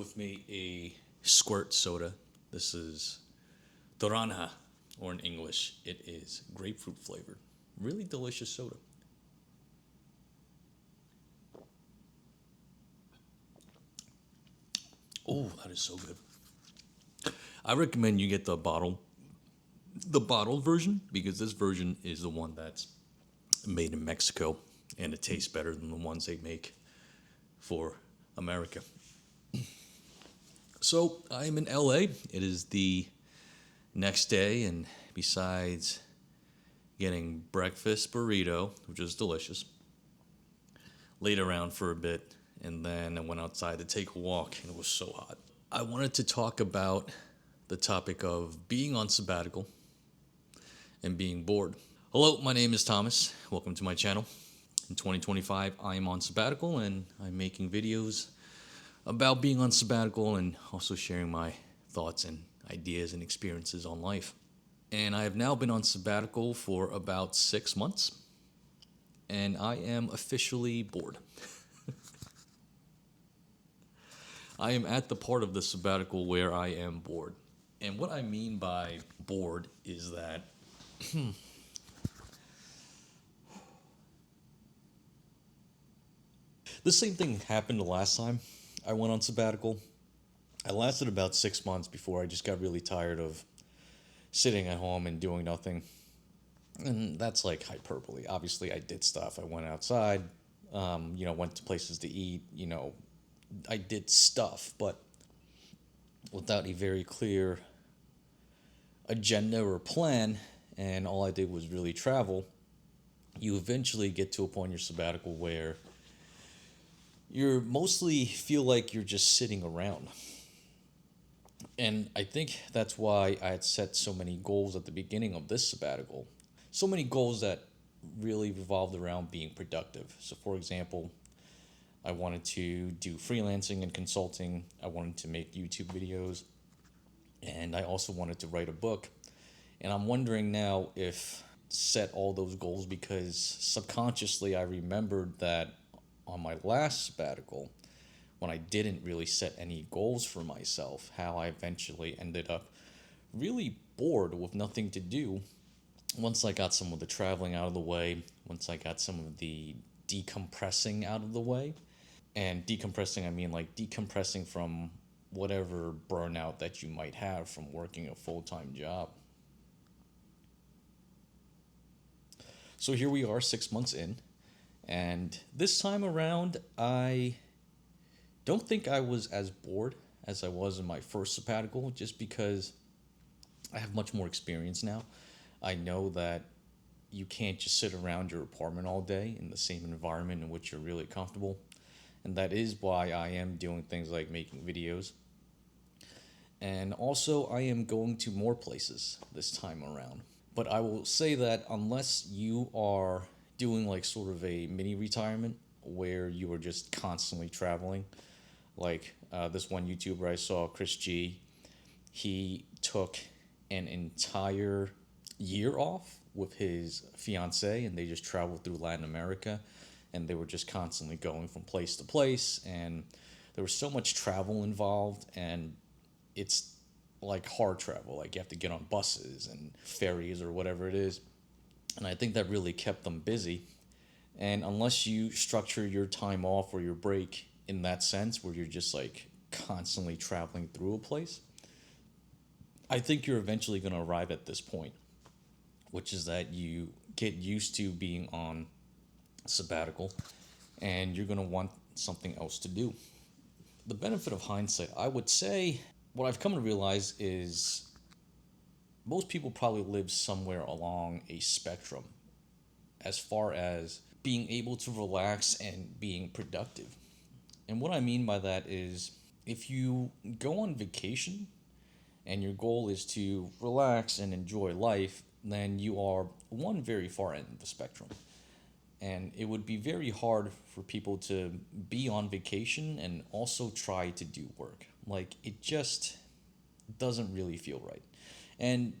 with me a squirt soda. This is Toranja, or in English, it is grapefruit flavored. Really delicious soda. Oh, that is so good. I recommend you get the bottled version, because this version is the one that's made in Mexico, and it tastes better than the ones they make for America. So I'm in LA. It is the next day, and besides getting breakfast burrito, which is delicious, laid around for a bit, and then I went outside to take a walk, and it was so hot. I wanted to talk about the topic of being on sabbatical and being bored. Hello, my name is Thomas. Welcome to my channel. In 2025, I am on sabbatical, and I'm making videos about being on sabbatical and also sharing my thoughts and ideas and experiences on life. And I have now been on sabbatical for about 6 months, and I am officially bored. I am at the part of the sabbatical where I am bored. And what I mean by bored is that the same thing happened the last time I went on sabbatical. I lasted about 6 months before I just got really tired of sitting at home and doing nothing. And that's like hyperbole. Obviously, I did stuff. I went outside, went to places to eat, I did stuff, but without a very clear agenda or plan, and all I did was really travel. You eventually get to a point in your sabbatical where you mostly feel like you're just sitting around. And I think that's why I had set so many goals at the beginning of this sabbatical. So many goals that really revolved around being productive. So, for example, I wanted to do freelancing and consulting. I wanted to make YouTube videos. And I also wanted to write a book. And I'm wondering now if set all those goals, because subconsciously I remembered that on my last sabbatical, when I didn't really set any goals for myself, how I eventually ended up really bored with nothing to do once I got some of the traveling out of the way, once I got some of the decompressing out of the way. And decompressing, I mean like decompressing from whatever burnout that you might have from working a full-time job. So here we are 6 months in, and this time around, I don't think I was as bored as I was in my first sabbatical, just because I have much more experience now. I know that you can't just sit around your apartment all day in the same environment in which you're really comfortable. And that is why I am doing things like making videos. And also, I am going to more places this time around. But I will say that unless you are doing like sort of a mini retirement where you are just constantly traveling, like this one YouTuber I saw, Chris G, he took an entire year off with his fiance, and they just traveled through Latin America, and they were just constantly going from place to place, and there was so much travel involved, and it's like hard travel, like you have to get on buses and ferries or whatever it is, and I think that really kept them busy. And unless you structure your time off or your break in that sense, where you're just like constantly traveling through a place, I think you're eventually going to arrive at this point, which is that you get used to being on sabbatical and you're going to want something else to do. The benefit of hindsight, I would say, what I've come to realize is most people probably live somewhere along a spectrum as far as being able to relax and being productive. And what I mean by that is, if you go on vacation and your goal is to relax and enjoy life, then you are one very far end of the spectrum. And it would be very hard for people to be on vacation and also try to do work. Like, it just doesn't really feel right. And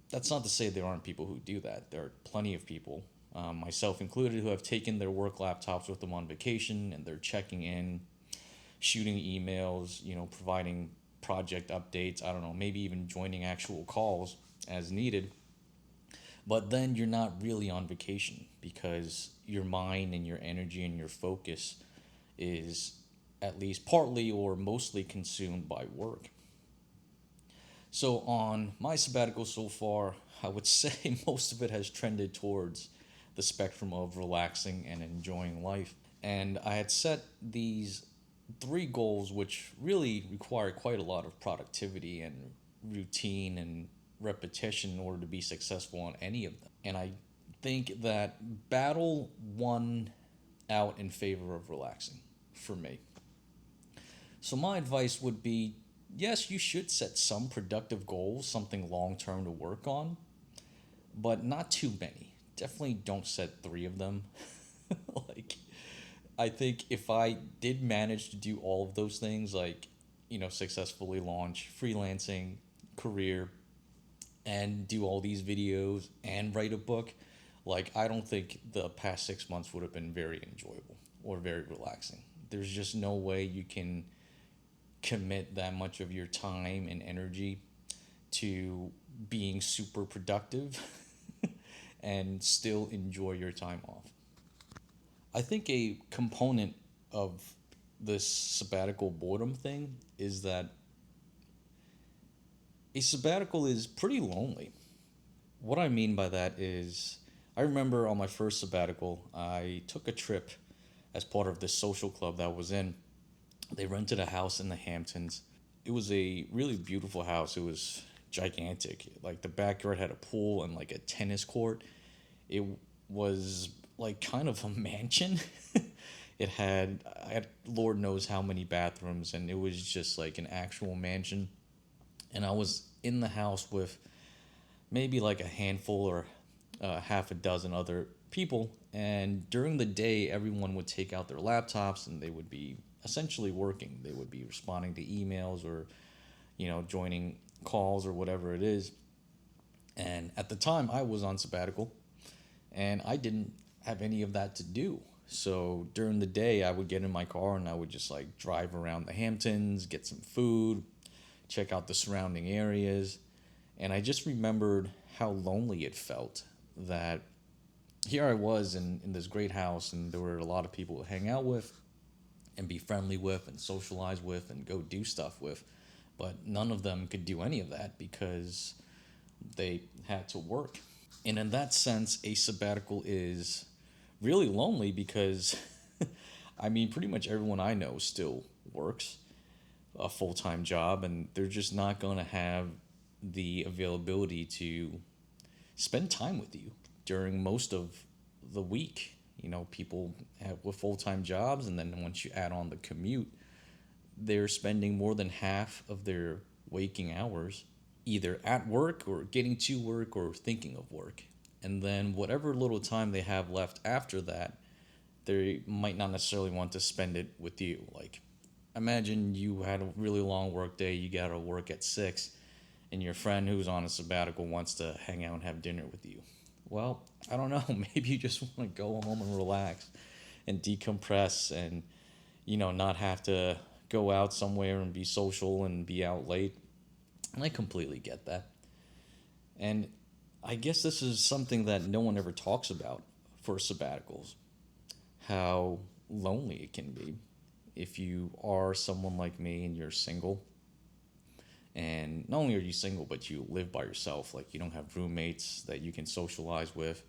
that's not to say there aren't people who do that. There are plenty of people, myself included, who have taken their work laptops with them on vacation, and they're checking in shooting emails, providing project updates, I don't know, maybe even joining actual calls as needed. But then you're not really on vacation because your mind and your energy and your focus is at least partly or mostly consumed by work. So on my sabbatical so far, I would say most of it has trended towards the spectrum of relaxing and enjoying life. And I had set these three goals, which really require quite a lot of productivity and routine and repetition in order to be successful on any of them. And I think that battle won out in favor of relaxing for me. So my advice would be yes, you should set some productive goals, something long term to work on, but not too many. Definitely don't set three of them. Like, I think if I did manage to do all of those things, like, successfully launch freelancing, career, and do all these videos and write a book, like, I don't think the past 6 months would have been very enjoyable or very relaxing. There's just no way you can commit that much of your time and energy to being super productive and still enjoy your time off. I think a component of this sabbatical boredom thing is that a sabbatical is pretty lonely. What I mean by that is, I remember on my first sabbatical, I took a trip as part of this social club that I was in. They rented a house in the Hamptons. It was a really beautiful house. It was gigantic. Like, the backyard had a pool and like a tennis court. It was like kind of a mansion. I had Lord knows how many bathrooms, and it was just like an actual mansion. And I was in the house with maybe like a handful or half a dozen other people. And during the day, everyone would take out their laptops and they would be essentially working. They would be responding to emails or, joining calls or whatever it is. And at the time, I was on sabbatical and I didn't have any of that to do. So during the day, I would get in my car and I would just like drive around the Hamptons, get some food, check out the surrounding areas. And I just remembered how lonely it felt that here I was in this great house, and there were a lot of people to hang out with and be friendly with and socialize with and go do stuff with. But none of them could do any of that because they had to work. And in that sense, a sabbatical is really lonely because, I mean, pretty much everyone I know still works a full time job, and they're just not going to have the availability to spend time with you during most of the week. People have with full time jobs, and then once you add on the commute, they're spending more than half of their waking hours either at work or getting to work or thinking of work. And then whatever little time they have left after that, they might not necessarily want to spend it with you. Like, imagine you had a really long work day, you got to work at 6, and your friend who's on a sabbatical wants to hang out and have dinner with you. Well, I don't know, maybe you just want to go home and relax and decompress and, not have to go out somewhere and be social and be out late. And I completely get that. And I guess this is something that no one ever talks about for sabbaticals, how lonely it can be if you are someone like me and you're single. And not only are you single, but you live by yourself. Like, you don't have roommates that you can socialize with.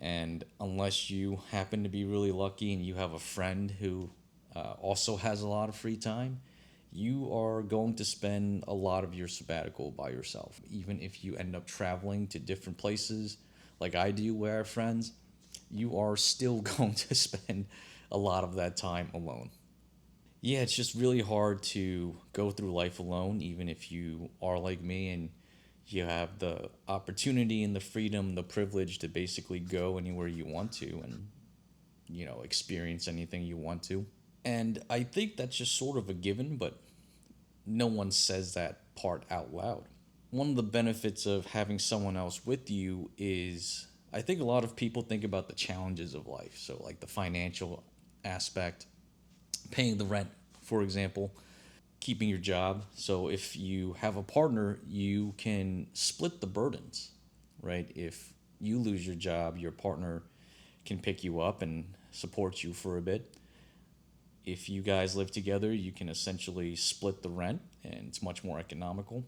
And unless you happen to be really lucky and you have a friend who also has a lot of free time, you are going to spend a lot of your sabbatical by yourself. Even if you end up traveling to different places, like I do, where I have friends, you are still going to spend a lot of that time alone. Yeah, it's just really hard to go through life alone, even if you are like me and you have the opportunity and the freedom, the privilege to basically go anywhere you want to and, experience anything you want to. And I think that's just sort of a given, but no one says that part out loud. One of the benefits of having someone else with you is, I think a lot of people think about the challenges of life. So, like the financial aspect, paying the rent for example, keeping your job. So if you have a partner, you can split the burdens, right? If you lose your job, your partner can pick you up and support you for a bit. If you guys live together, you can essentially split the rent and it's much more economical.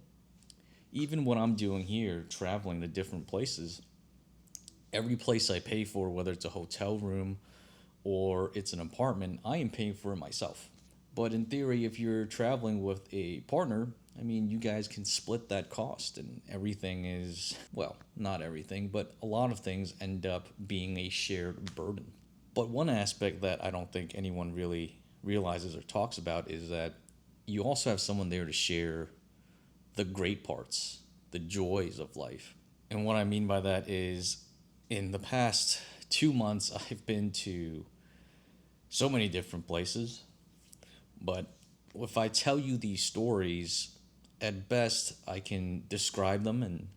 Even what I'm doing here, traveling to different places, every place I pay for, whether it's a hotel room or it's an apartment, I am paying for it myself. But in theory, if you're traveling with a partner, I mean, you guys can split that cost, and everything is, well, not everything, but a lot of things end up being a shared burden. But one aspect that I don't think anyone really realizes or talks about is that you also have someone there to share the great parts, the joys of life. And what I mean by that is in the past 2 months, I've been to so many different places. But if I tell you these stories, at best, I can describe them and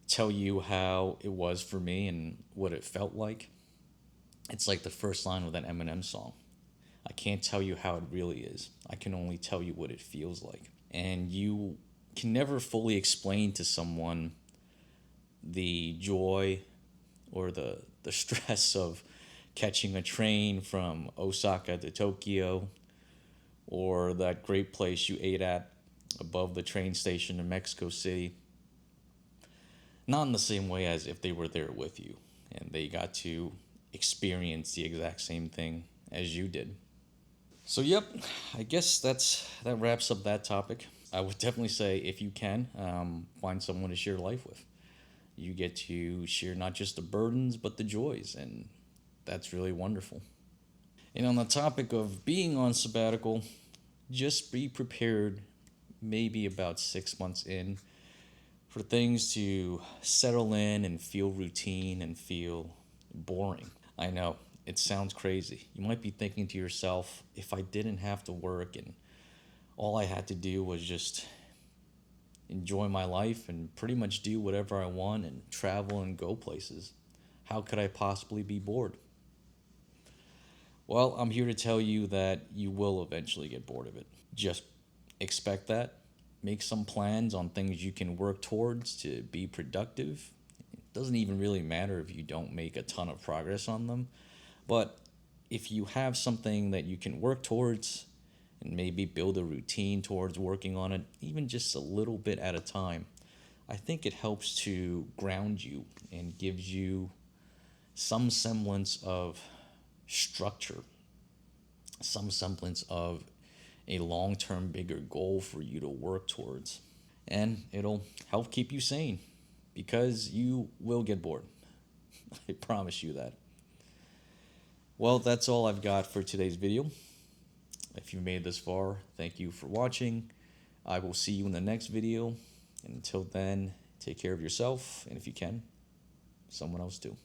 tell you how it was for me and what it felt like. It's like the first line of that Eminem song. I can't tell you how it really is. I can only tell you what it feels like. And you can never fully explain to someone the joy or the stress of catching a train from Osaka to Tokyo, or that great place you ate at above the train station in Mexico City. Not in the same way as if they were there with you and they got to experience the exact same thing as you did. So yep, I guess that wraps up that topic. I would definitely say if you can, find someone to share life with. You get to share not just the burdens but the joys, and that's really wonderful. And on the topic of being on sabbatical, just be prepared maybe about 6 months in for things to settle in and feel routine and feel boring. I know, it sounds crazy. You might be thinking to yourself, if I didn't have to work and all I had to do was just enjoy my life and pretty much do whatever I want and travel and go places, how could I possibly be bored? Well, I'm here to tell you that you will eventually get bored of it. Just expect that. Make some plans on things you can work towards to be productive. It doesn't even really matter if you don't make a ton of progress on them. But if you have something that you can work towards and maybe build a routine towards working on it, even just a little bit at a time, I think it helps to ground you and gives you some semblance of structure, some semblance of a long term bigger goal for you to work towards. And it'll help keep you sane because you will get bored. I promise you that. Well, that's all I've got for today's video. If you made this far, thank you for watching. I will see you in the next video. And until then, take care of yourself, and if you can, someone else too.